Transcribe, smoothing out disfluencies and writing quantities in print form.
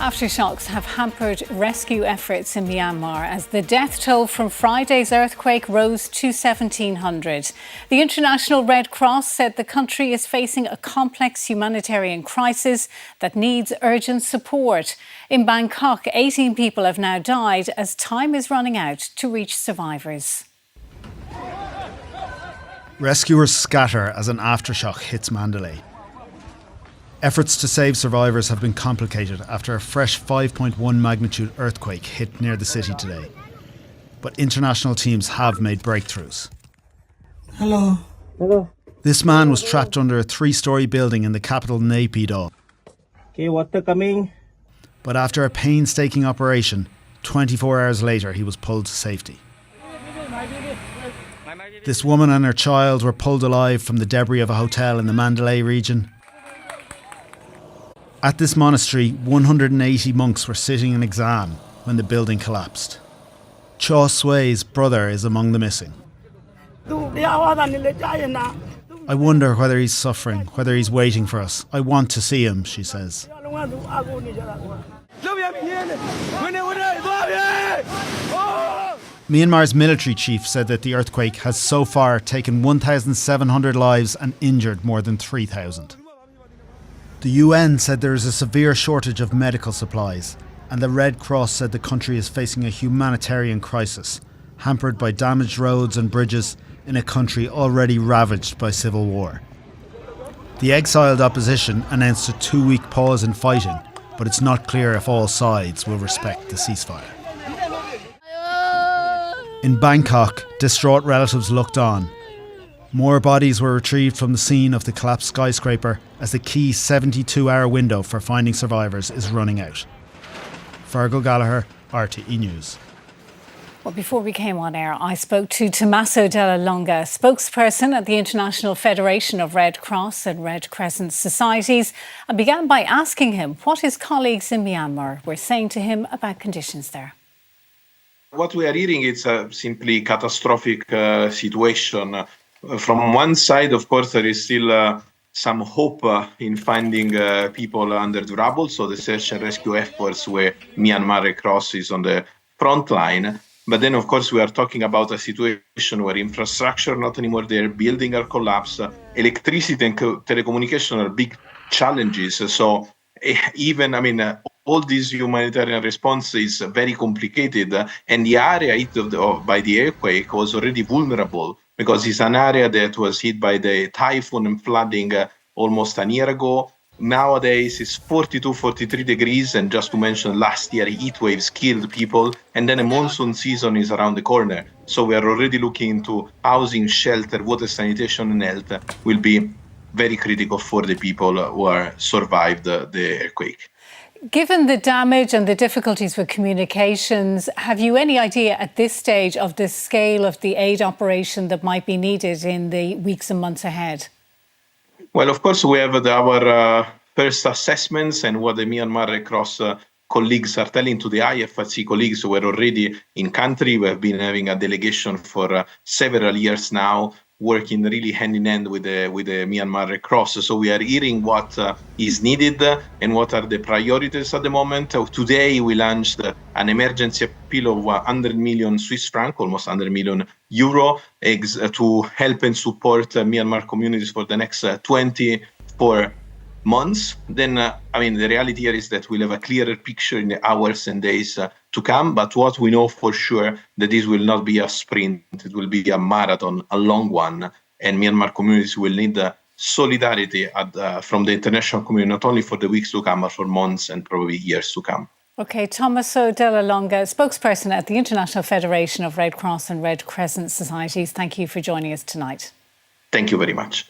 Aftershocks have hampered rescue efforts in Myanmar as the death toll from Friday's earthquake rose to 1,700. The International Red Cross said the country is facing a complex humanitarian crisis that needs urgent support. In Bangkok, 18 people have now died as time is running out to reach survivors. Rescuers scatter as an aftershock hits Mandalay. Efforts to save survivors have been complicated after a fresh 5.1 magnitude earthquake hit near the city today. But international teams have made breakthroughs. Hello. This man was trapped under a 3-storey building in the capital Naypyidaw. Okay, water coming. But after a painstaking operation, 24 hours later he was pulled to safety. This woman and her child were pulled alive from the debris of a hotel in the Mandalay region. At this monastery, 180 monks were sitting an exam when the building collapsed. Chaw Sui's brother is among the missing. I wonder whether he's suffering, whether he's waiting for us. I want to see him, she says. Myanmar's military chief said that the earthquake has so far taken 1,700 lives and injured more than 3,000. The UN said there is a severe shortage of medical supplies, and the Red Cross said the country is facing a humanitarian crisis, hampered by damaged roads and bridges in a country already ravaged by civil war. The exiled opposition announced a 2-week pause in fighting, but it's not clear if all sides will respect the ceasefire. In Bangkok, distraught relatives looked on. More bodies were retrieved from the scene of the collapsed skyscraper as the key 72-hour window for finding survivors is running out. Fergal Gallagher, RTE News. Well, before we came on air, I spoke to Tommaso Della Lunga, spokesperson at the International Federation of Red Cross and Red Crescent Societies, and began by asking him what his colleagues in Myanmar were saying to him about conditions there. What we are hearing is a simply catastrophic situation. From one side, of course, there is still some hope in finding people under the rubble. So the search and rescue efforts where Myanmar Red Cross is on the front line. But then, of course, we are talking about a situation where infrastructure not anymore there, buildings are collapsed, electricity and telecommunication are big challenges. So even, all this humanitarian response is very complicated. And the area hit by the earthquake was already vulnerable, because it's an area that was hit by the typhoon and flooding almost a year ago. Nowadays, it's 42, 43 degrees. And just to mention, last year, heat waves killed people. And then a monsoon season is around the corner. So we are already looking into housing, shelter, water, sanitation, and health will be very critical for the people who are survived the earthquake. Given the damage and the difficulties with communications, have you any idea at this stage of the scale of the aid operation that might be needed in the weeks and months ahead? Well, of course, we have our first assessments and what the Myanmar Red Cross colleagues are telling to the IFRC colleagues who are already in country. We have been having a delegation for several years now, working really hand in hand with the Myanmar Red Cross. So we are hearing what is needed and what are the priorities at the moment. Today we launched an emergency appeal of 100 million Swiss franc, almost 100 million euro, to help and support Myanmar communities for the next 24 months. Then, the reality here is that we'll have a clearer picture in the hours and days to come. But what we know for sure, that this will not be a sprint. It will be a marathon, a long one. And Myanmar communities will need solidarity from the international community, not only for the weeks to come, but for months and probably years to come. OK, Tommaso Della Lunga, spokesperson at the International Federation of Red Cross and Red Crescent Societies. Thank you for joining us tonight. Thank you very much.